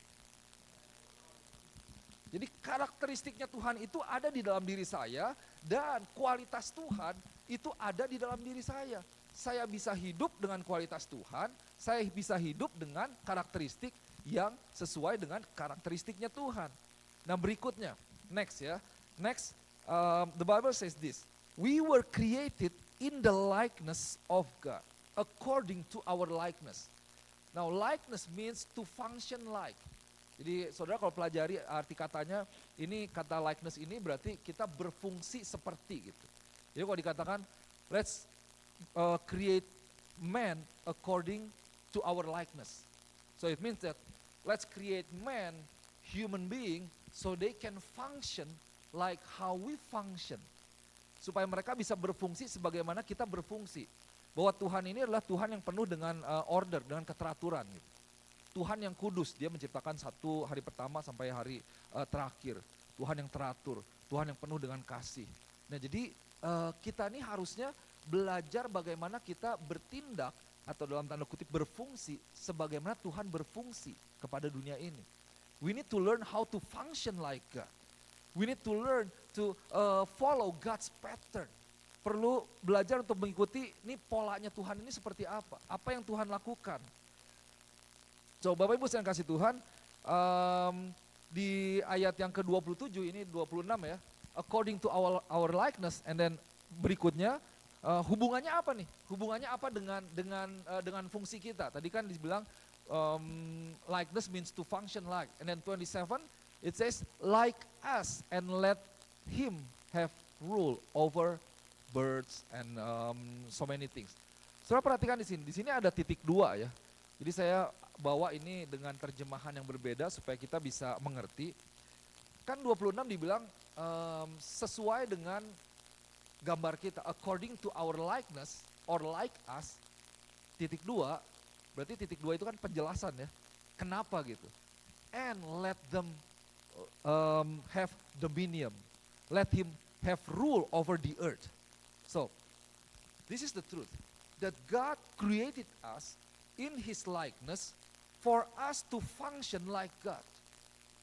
Jadi karakteristiknya Tuhan itu ada di dalam diri saya dan kualitas Tuhan itu ada di dalam diri saya. Saya bisa hidup dengan kualitas Tuhan, saya bisa hidup dengan karakteristik yang sesuai dengan karakteristiknya Tuhan. Nah berikutnya, next ya. Next, the Bible says this. We were created in the likeness of God, according to our likeness. Now likeness means to function like. Jadi saudara kalau pelajari arti katanya, ini kata likeness ini berarti kita berfungsi seperti gitu. Jadi kalau dikatakan, let's create man according to our likeness. So it means that let's create man, human being, so they can function like how we function. Supaya mereka bisa berfungsi sebagaimana kita berfungsi. Bahwa Tuhan ini adalah Tuhan yang penuh dengan order, dengan keteraturan. Gitu. Tuhan yang kudus, dia menciptakan satu hari pertama sampai hari terakhir. Tuhan yang teratur, Tuhan yang penuh dengan kasih. Nah jadi kita ini harusnya belajar bagaimana kita bertindak atau dalam tanda kutip berfungsi sebagaimana Tuhan berfungsi kepada dunia ini. We need to learn how to function like God. We need to learn to follow God's pattern. perlu belajar untuk mengikuti ini polanya Tuhan ini seperti apa yang Tuhan lakukan. So Bapak Ibu yang kasih Tuhan, di ayat yang ke-27 ini 26 ya, according to our likeness, and then berikutnya hubungannya apa nih? Hubungannya apa dengan fungsi kita? Tadi kan dibilang likeness means to function like, and then 27 it says like us and let him have rule over birds and so many things. Saudara perhatikan di sini. Di sini ada titik 2 ya. Jadi saya bawa ini dengan terjemahan yang berbeda supaya kita bisa mengerti. Kan 26 dibilang sesuai dengan gambar kita, according to our likeness or like us. Titik 2, berarti titik 2 itu kan penjelasan ya. Kenapa gitu? And let them have dominion. Let him have rule over the earth. So, this is the truth. That God created us in his likeness for us to function like God.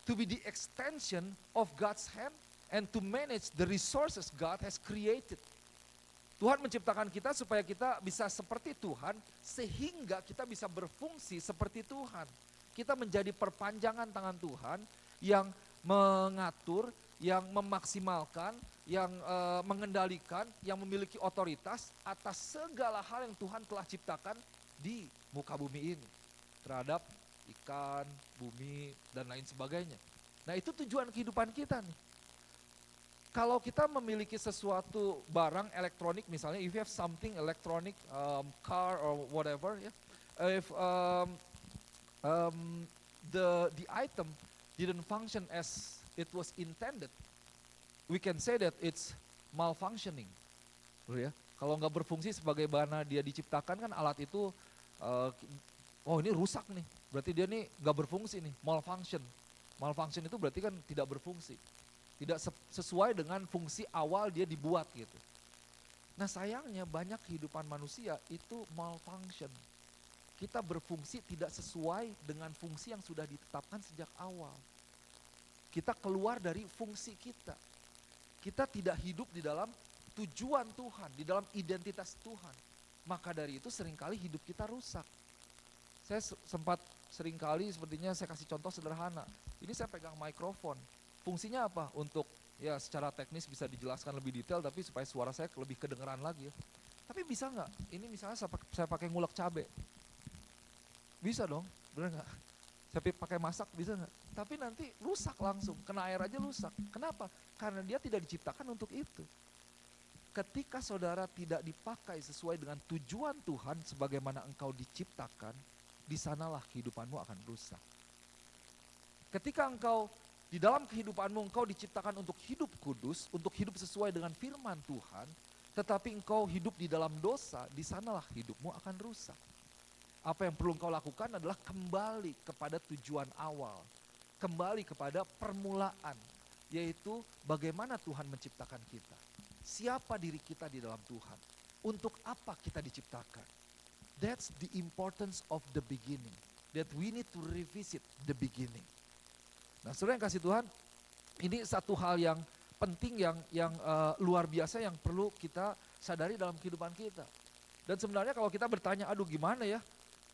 To be the extension of God's hand and to manage the resources God has created. Tuhan menciptakan kita supaya kita bisa seperti Tuhan, sehingga kita bisa berfungsi seperti Tuhan. Kita menjadi perpanjangan tangan Tuhan yang mengatur, yang memaksimalkan, yang mengendalikan, yang memiliki otoritas atas segala hal yang Tuhan telah ciptakan di muka bumi ini. Terhadap ikan, bumi, dan lain sebagainya. Nah itu tujuan kehidupan kita nih. Kalau kita memiliki sesuatu barang elektronik misalnya, if you have something electronic, car or whatever, ya, if the item didn't function as it was intended, we can say that it's malfunctioning. Ya. Kalau nggak berfungsi sebagaimana dia diciptakan kan alat itu, oh ini rusak nih, berarti dia nih nggak berfungsi nih, malfunction. Malfunction itu berarti kan tidak berfungsi. Tidak sesuai dengan fungsi awal dia dibuat gitu. Nah sayangnya banyak kehidupan manusia itu malfunction. Kita berfungsi tidak sesuai dengan fungsi yang sudah ditetapkan sejak awal. Kita keluar dari fungsi kita. Kita tidak hidup di dalam tujuan Tuhan, di dalam identitas Tuhan. Maka dari itu seringkali hidup kita rusak. Saya sempat seringkali sepertinya saya kasih contoh sederhana. Ini saya pegang mikrofon. Fungsinya apa? Untuk ya secara teknis bisa dijelaskan lebih detail, tapi supaya suara saya lebih kedengeran lagi ya. Tapi bisa nggak? Ini misalnya saya pakai ngulek cabai. Bisa dong, bener nggak? Saya pakai masak bisa nggak? Tapi nanti rusak langsung, kena air aja rusak. Kenapa? Karena dia tidak diciptakan untuk itu. Ketika saudara tidak dipakai sesuai dengan tujuan Tuhan sebagaimana engkau diciptakan, di sanalah kehidupanmu akan rusak. Ketika engkau di dalam kehidupanmu engkau diciptakan untuk hidup kudus, untuk hidup sesuai dengan firman Tuhan, tetapi engkau hidup di dalam dosa, di sanalah hidupmu akan rusak. Apa yang perlu engkau lakukan adalah kembali kepada tujuan awal, kembali kepada permulaan, yaitu bagaimana Tuhan menciptakan kita. Siapa diri kita di dalam Tuhan? Untuk apa kita diciptakan? That's the importance of the beginning, that we need to revisit the beginning. Nah saudara yang kasih Tuhan, ini satu hal yang penting yang luar biasa yang perlu kita sadari dalam kehidupan kita. Dan sebenarnya kalau kita bertanya, aduh gimana ya?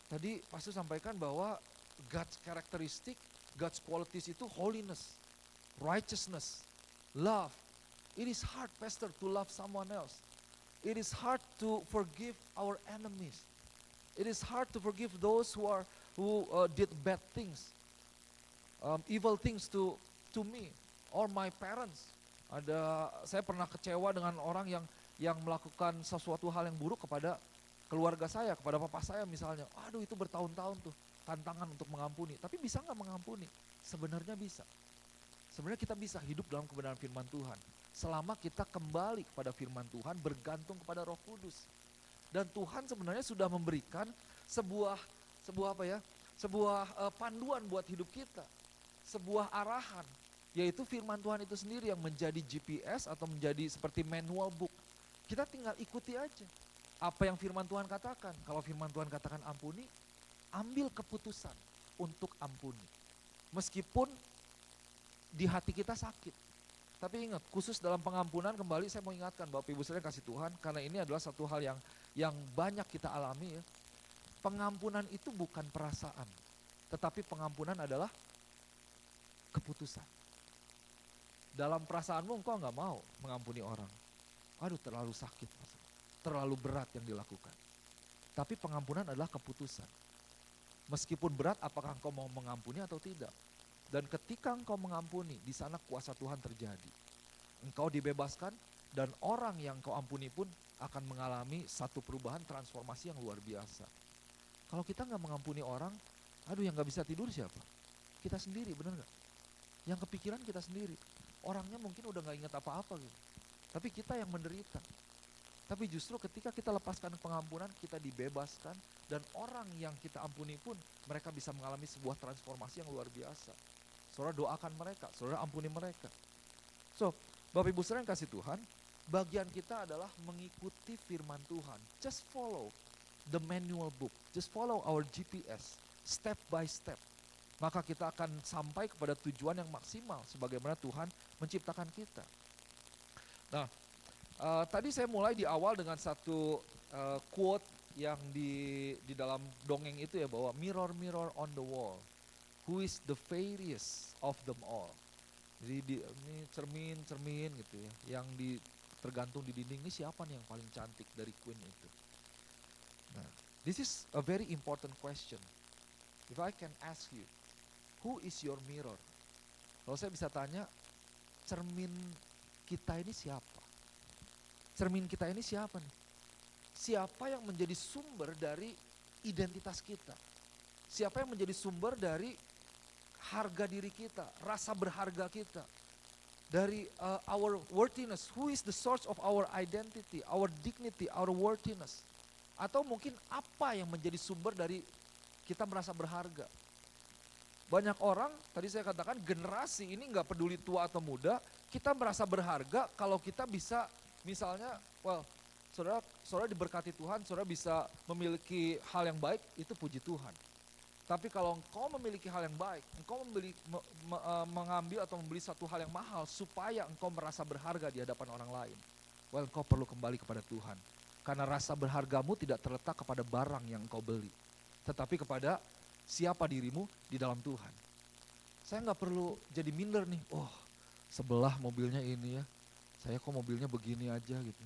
Tadi Pastor sampaikan bahwa God's characteristic, God's qualities itu holiness, righteousness, love. It is hard, Pastor, to love someone else. It is hard to forgive our enemies. It is hard to forgive those who did bad things. Evil things to me or my parents. Saya pernah kecewa dengan orang yang melakukan sesuatu hal yang buruk kepada keluarga saya, kepada papa saya misalnya. Aduh itu bertahun-tahun tuh tantangan untuk mengampuni. Tapi bisa nggak mengampuni? Sebenarnya bisa. Sebenarnya kita bisa hidup dalam kebenaran firman Tuhan. Selama kita kembali kepada firman Tuhan, bergantung kepada Roh Kudus. Dan Tuhan sebenarnya sudah memberikan sebuah panduan buat hidup kita. Sebuah arahan, yaitu firman Tuhan itu sendiri yang menjadi GPS atau menjadi seperti manual book. Kita tinggal ikuti aja apa yang firman Tuhan katakan. Kalau firman Tuhan katakan ampuni, ambil keputusan untuk ampuni. Meskipun di hati kita sakit, Tapi ingat, khusus dalam pengampunan kembali saya mau ingatkan Bapak Ibu saudara kasih Tuhan, karena ini adalah satu hal yang banyak kita alami ya. Pengampunan itu bukan perasaan, tetapi pengampunan adalah keputusan. Dalam perasaanmu engkau nggak mau mengampuni orang. Aduh terlalu sakit, terlalu berat yang dilakukan. Tapi pengampunan adalah keputusan. Meskipun berat, apakah engkau mau mengampuni atau tidak? Dan ketika engkau mengampuni, di sana kuasa Tuhan terjadi. Engkau dibebaskan dan orang yang engkau ampuni pun akan mengalami satu perubahan transformasi yang luar biasa. Kalau kita nggak mengampuni orang, aduh yang nggak bisa tidur siapa? Kita sendiri, benar nggak? Yang kepikiran kita sendiri. Orangnya mungkin udah nggak ingat apa-apa gitu. Tapi kita yang menderita. Tapi justru ketika kita lepaskan pengampunan, kita dibebaskan. Dan orang yang kita ampuni pun, mereka bisa mengalami sebuah transformasi yang luar biasa. Saudara doakan mereka, saudara ampuni mereka. So, Bapak Ibu saudara yang kasih Tuhan, bagian kita adalah mengikuti firman Tuhan. Just follow the manual book. Just follow our GPS, step by step. Maka kita akan sampai kepada tujuan yang maksimal sebagaimana Tuhan menciptakan kita. Nah, tadi saya mulai di awal dengan satu quote yang di dalam dongeng itu ya, bahwa mirror mirror on the wall, who is the fairest of them all. Jadi ini cermin gitu ya, yang tergantung di dinding, ini siapa nih yang paling cantik dari queen itu. Nah, this is a very important question. If I can ask you, who is your mirror? Kalau saya bisa tanya, cermin kita ini siapa? Cermin kita ini siapa nih? Siapa yang menjadi sumber dari identitas kita? Siapa yang menjadi sumber dari harga diri kita, rasa berharga kita? Dari our worthiness, who is the source of our identity, our dignity, our worthiness? Atau mungkin apa yang menjadi sumber dari kita merasa berharga? Banyak orang, tadi saya katakan generasi ini nggak peduli tua atau muda, kita merasa berharga kalau kita bisa misalnya, saudara diberkati Tuhan, saudara bisa memiliki hal yang baik, itu puji Tuhan. Tapi kalau engkau memiliki hal yang baik, engkau mengambil atau membeli satu hal yang mahal supaya engkau merasa berharga di hadapan orang lain, engkau perlu kembali kepada Tuhan. Karena rasa berhargamu tidak terletak kepada barang yang engkau beli, tetapi kepada siapa dirimu di dalam Tuhan. Saya nggak perlu jadi minder nih, sebelah mobilnya ini ya, saya kok mobilnya begini aja gitu.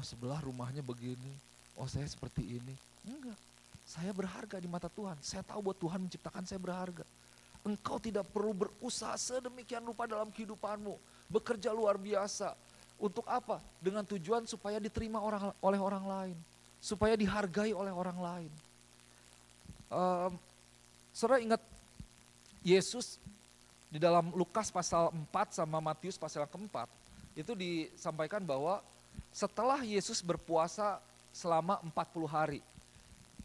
Sebelah rumahnya begini, saya seperti ini. Enggak, saya berharga di mata Tuhan. Saya tahu bahwa Tuhan menciptakan saya berharga. Engkau tidak perlu berusaha sedemikian rupa dalam kehidupanmu, bekerja luar biasa. Untuk apa? Dengan tujuan supaya diterima oleh orang lain, supaya dihargai oleh orang lain. Saudara ingat Yesus di dalam Lukas pasal 4 sama Matius pasal yang keempat, itu disampaikan bahwa setelah Yesus berpuasa selama 40 hari,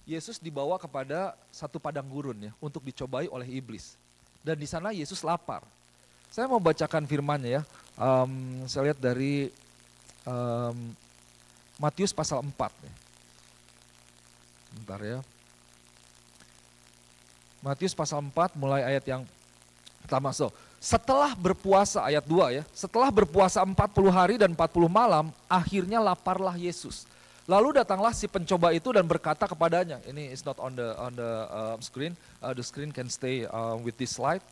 Yesus dibawa kepada satu padang gurun ya, untuk dicobai oleh iblis. Dan di sana Yesus lapar. Saya mau bacakan firman-Nya ya. Saya lihat dari Matius pasal 4 ya. Bentar ya. Matius pasal 4 mulai ayat yang pertama. Setelah berpuasa, ayat 2 ya. Setelah berpuasa 40 hari dan 40 malam, akhirnya laparlah Yesus. Lalu datanglah si pencoba itu dan berkata kepadanya, ini is not on the screen, the screen can stay with this slide.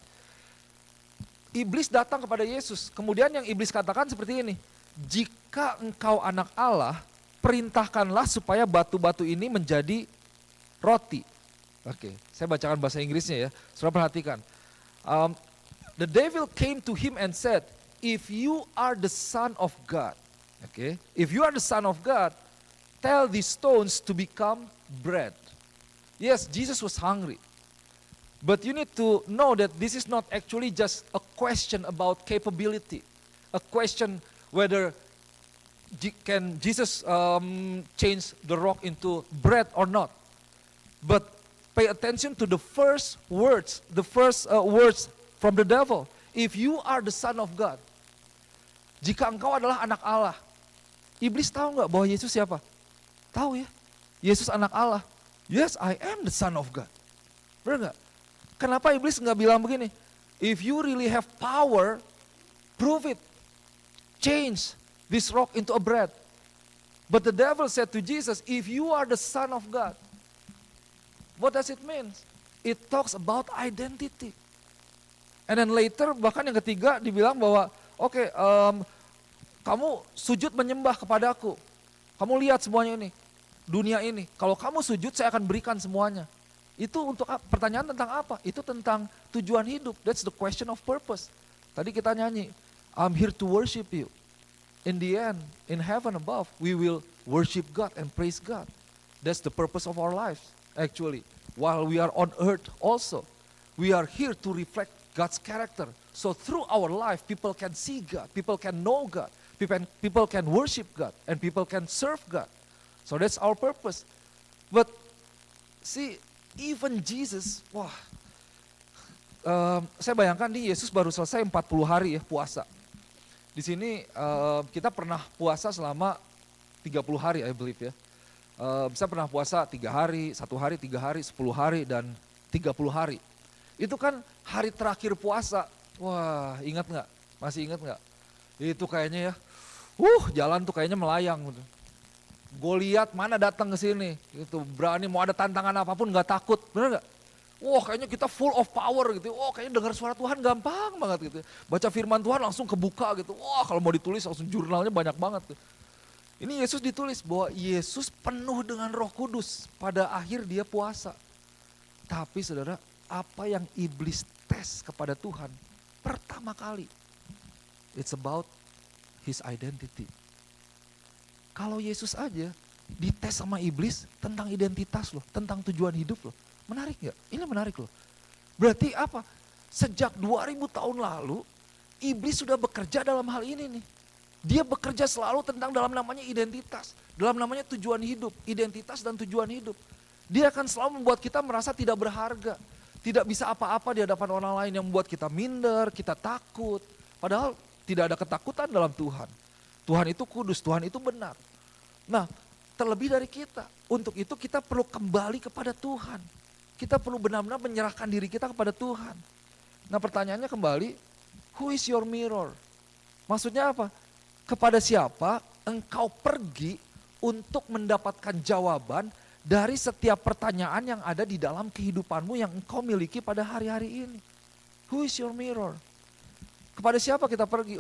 Iblis datang kepada Yesus, kemudian yang iblis katakan seperti ini, jika engkau anak Allah, perintahkanlah supaya batu-batu ini menjadi roti. Oke, saya bacakan bahasa Inggrisnya ya, saudara perhatikan. The devil came to him and said, if you are the son of God, if you are the son of God, tell these stones to become bread. Yes, Jesus was hungry. But you need to know that this is not actually just a question about capability. A question whether can Jesus change the rock into bread or not. But pay attention to the first words from the devil. If you are the son of God. Jika engkau adalah anak Allah. Iblis tahu nggak bahwa Yesus siapa? Tahu ya, Yesus anak Allah. Yes, I am the son of God. Benar nggak? Kenapa iblis nggak bilang begini? If you really have power, prove it. change this rock into a bread. But the devil said to Jesus, if you are the Son of God, what does it mean? It talks about identity. And then later, bahkan yang ketiga dibilang bahwa, oke, kamu sujud menyembah kepadaku. Kamu lihat semuanya ini, dunia ini. Kalau kamu sujud, saya akan berikan semuanya. Itu untuk pertanyaan tentang apa? Itu tentang tujuan hidup. That's the question of purpose. Tadi kita nyanyi, I'm here to worship you. In the end, in heaven above, we will worship God and praise God. That's the purpose of our lives, actually. While we are on earth also, we are here to reflect God's character. So through our life, people can see God, people can know God, people can worship God, and people can serve God. So that's our purpose. But see, even Jesus, saya bayangkan nih Yesus baru selesai 40 hari ya puasa. Di sini kita pernah puasa selama 30 hari, I believe ya. Saya pernah puasa 3 hari, 1 hari, 3 hari, 10 hari, dan 30 hari. Itu kan hari terakhir puasa. Wah, ingat nggak? Masih ingat nggak? Itu kayaknya ya, jalan tuh kayaknya melayang. Gitu. Goliat mana datang ke sini, gitu, berani mau ada tantangan apapun nggak takut, bener nggak? Wah kayaknya kita full of power gitu, kayaknya dengar suara Tuhan gampang banget gitu. Baca firman Tuhan langsung kebuka gitu, kalau mau ditulis langsung jurnalnya banyak banget tuh. Ini Yesus ditulis bahwa Yesus penuh dengan Roh Kudus pada akhir dia puasa. Tapi saudara, apa yang iblis tes kepada Tuhan pertama kali, it's about his identity. Kalau Yesus aja dites sama iblis tentang identitas loh, tentang tujuan hidup loh. Menarik gak? Ini menarik loh. Berarti apa? Sejak 2000 tahun lalu, iblis sudah bekerja dalam hal ini nih. Dia bekerja selalu tentang dalam namanya identitas, dalam namanya tujuan hidup, identitas dan tujuan hidup. Dia akan selalu membuat kita merasa tidak berharga, tidak bisa apa-apa di hadapan orang lain, yang membuat kita minder, kita takut. Padahal tidak ada ketakutan dalam Tuhan. Tuhan itu kudus, Tuhan itu benar. Nah, terlebih dari kita, untuk itu kita perlu kembali kepada Tuhan. Kita perlu benar-benar menyerahkan diri kita kepada Tuhan. Nah pertanyaannya kembali, who is your mirror? Maksudnya apa? Kepada siapa engkau pergi untuk mendapatkan jawaban dari setiap pertanyaan yang ada di dalam kehidupanmu yang engkau miliki pada hari-hari ini. Who is your mirror? Kepada siapa kita pergi?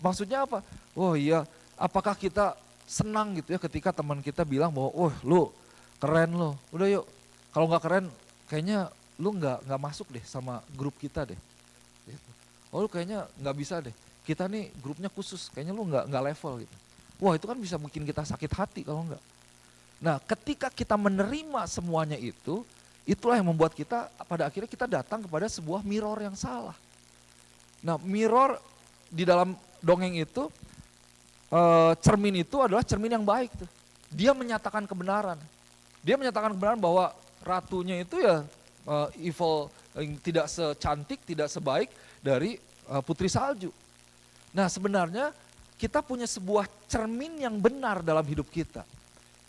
Maksudnya apa? Iya, apakah kita senang gitu ya ketika teman kita bilang bahwa, lu keren lo, udah yuk. Kalau nggak keren, kayaknya lu nggak masuk deh sama grup kita deh. Lu kayaknya nggak bisa deh. Kita nih grupnya khusus, kayaknya lu nggak level gitu. Wah itu kan bisa bikin kita sakit hati kalau nggak. Nah ketika kita menerima semuanya itu, itulah yang membuat kita pada akhirnya kita datang kepada sebuah mirror yang salah. Nah mirror di dalam dongeng itu, cermin itu adalah cermin yang baik tuh. Dia menyatakan kebenaran. Dia menyatakan kebenaran bahwa ratunya itu ya evil, tidak secantik, tidak sebaik dari putri salju. Nah sebenarnya kita punya sebuah cermin yang benar dalam hidup kita.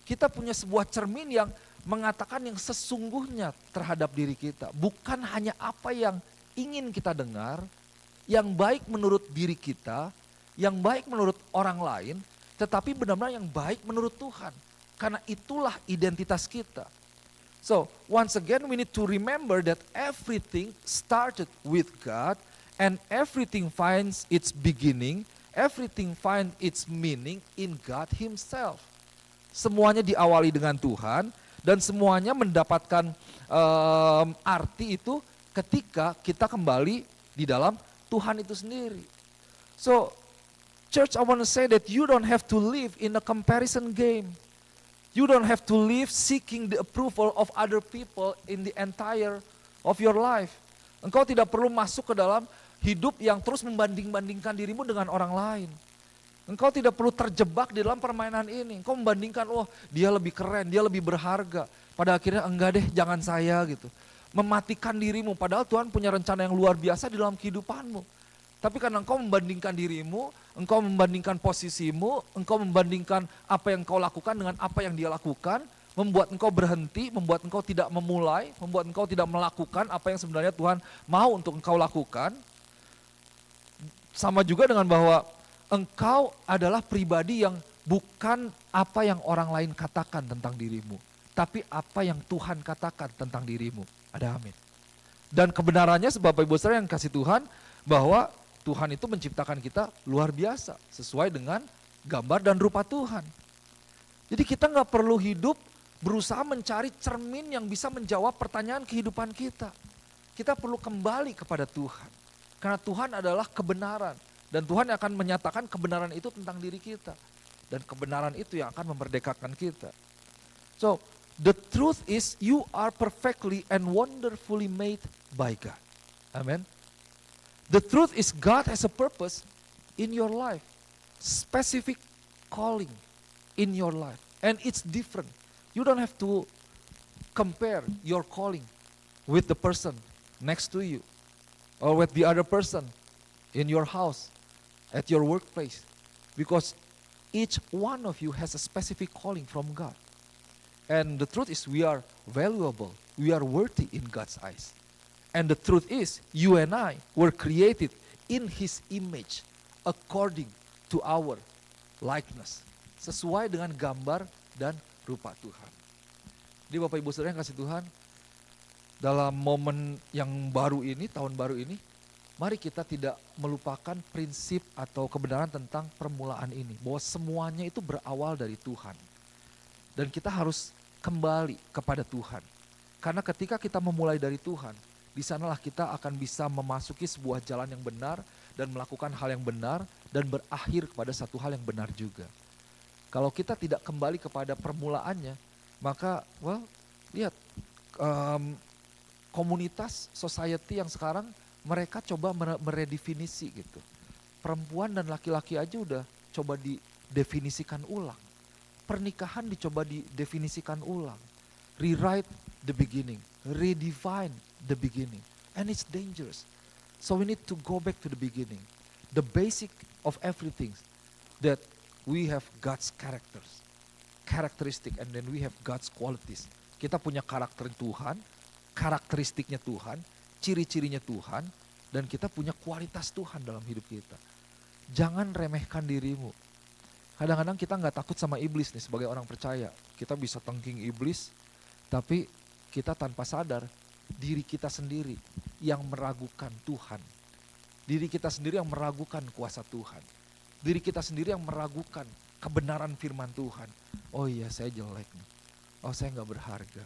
Kita punya sebuah cermin yang mengatakan yang sesungguhnya terhadap diri kita. Bukan hanya apa yang ingin kita dengar, yang baik menurut diri kita, yang baik menurut orang lain, tetapi benar-benar yang baik menurut Tuhan. Karena itulah identitas kita. So, once again we need to remember that everything started with God and everything finds its beginning, everything finds its meaning in God Himself. Semuanya diawali dengan Tuhan dan semuanya mendapatkan arti itu ketika kita kembali di dalam Tuhan itu sendiri. So, church, I want to say that you don't have to live in a comparison game. You don't have to live seeking the approval of other people in the entire of your life. Engkau tidak perlu masuk ke dalam hidup yang terus membanding-bandingkan dirimu dengan orang lain. Engkau tidak perlu terjebak di dalam permainan ini. Engkau membandingkan, dia lebih keren, dia lebih berharga. Pada akhirnya enggak deh, jangan saya gitu. Mematikan dirimu, padahal Tuhan punya rencana yang luar biasa di dalam kehidupanmu. Tapi karena engkau membandingkan dirimu, engkau membandingkan posisimu, engkau membandingkan apa yang engkau lakukan dengan apa yang dia lakukan, membuat engkau berhenti, membuat engkau tidak memulai, membuat engkau tidak melakukan apa yang sebenarnya Tuhan mau untuk engkau lakukan. Sama juga dengan bahwa Engkau adalah pribadi yang bukan apa yang orang lain katakan tentang dirimu, tapi apa yang Tuhan katakan tentang dirimu. Ada amin. Dan kebenarannya Bapak Ibu Saudara yang kasih Tuhan, bahwa Tuhan itu menciptakan kita luar biasa, sesuai dengan gambar dan rupa Tuhan. Jadi kita nggak perlu hidup berusaha mencari cermin yang bisa menjawab pertanyaan kehidupan kita. Kita perlu kembali kepada Tuhan. Karena Tuhan adalah kebenaran. Dan Tuhan akan menyatakan kebenaran itu tentang diri kita. Dan kebenaran itu yang akan memerdekakan kita. So, the truth is you are perfectly and wonderfully made by God. Amen. The truth is God has a purpose in your life. Specific calling in your life. And it's different. You don't have to compare your calling with the person next to you. Or with the other person in your house, at your workplace. Because each one of you has a specific calling from God. And the truth is we are valuable. We are worthy in God's eyes. And the truth is you and I were created in His image according to our likeness. Sesuai dengan gambar dan rupa Tuhan. Jadi Bapak Ibu Saudara yang kasih Tuhan, dalam momen yang baru ini, tahun baru ini, mari kita tidak melupakan prinsip atau kebenaran tentang permulaan ini. Bahwa semuanya itu berawal dari Tuhan. Dan kita harus kembali kepada Tuhan. Karena ketika kita memulai dari Tuhan, di sanalah kita akan bisa memasuki sebuah jalan yang benar dan melakukan hal yang benar dan berakhir kepada satu hal yang benar juga. Kalau kita tidak kembali kepada permulaannya, maka lihat komunitas, society yang sekarang mereka coba meredefinisi gitu. Perempuan dan laki-laki aja udah coba didefinisikan ulang. Pernikahan dicoba didefinisikan ulang. Rewrite the beginning, redefine the beginning. And it's dangerous. So we need to go back to the beginning. The basic of everything, that we have God's characteristic, and then we have God's qualities. Kita punya karakter Tuhan, karakteristiknya Tuhan, ciri-cirinya Tuhan, dan kita punya kualitas Tuhan dalam hidup kita. Jangan remehkan dirimu. Kadang-kadang kita nggak takut sama iblis nih sebagai orang percaya. Kita bisa tengking iblis, tapi kita tanpa sadar diri kita sendiri yang meragukan Tuhan. Diri kita sendiri yang meragukan kuasa Tuhan. Diri kita sendiri yang meragukan kebenaran firman Tuhan. Oh iya, saya jelek nih. Oh, saya nggak berharga.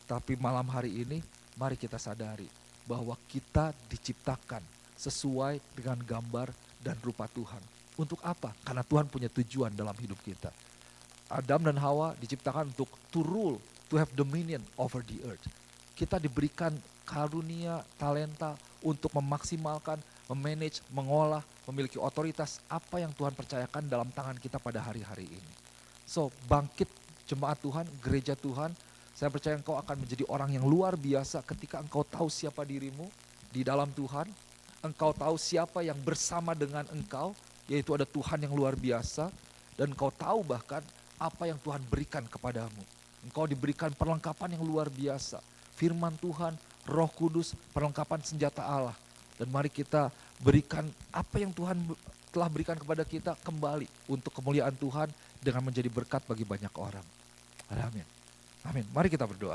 Tapi malam hari ini mari kita sadari bahwa kita diciptakan sesuai dengan gambar dan rupa Tuhan. Untuk apa? Karena Tuhan punya tujuan dalam hidup kita. Adam dan Hawa diciptakan untuk to rule, to have dominion over the earth. Kita diberikan karunia, talenta untuk memaksimalkan, memanage, mengolah, memiliki otoritas apa yang Tuhan percayakan dalam tangan kita pada hari-hari ini. So, bangkit jemaat Tuhan, gereja Tuhan. Saya percaya engkau akan menjadi orang yang luar biasa ketika engkau tahu siapa dirimu di dalam Tuhan. Engkau tahu siapa yang bersama dengan engkau, yaitu ada Tuhan yang luar biasa. Dan engkau tahu bahkan apa yang Tuhan berikan kepadamu. Engkau diberikan perlengkapan yang luar biasa. Firman Tuhan, Roh Kudus, perlengkapan senjata Allah. Dan mari kita berikan apa yang Tuhan telah berikan kepada kita kembali untuk kemuliaan Tuhan dengan menjadi berkat bagi banyak orang. Amin. Amin. Mari kita berdoa.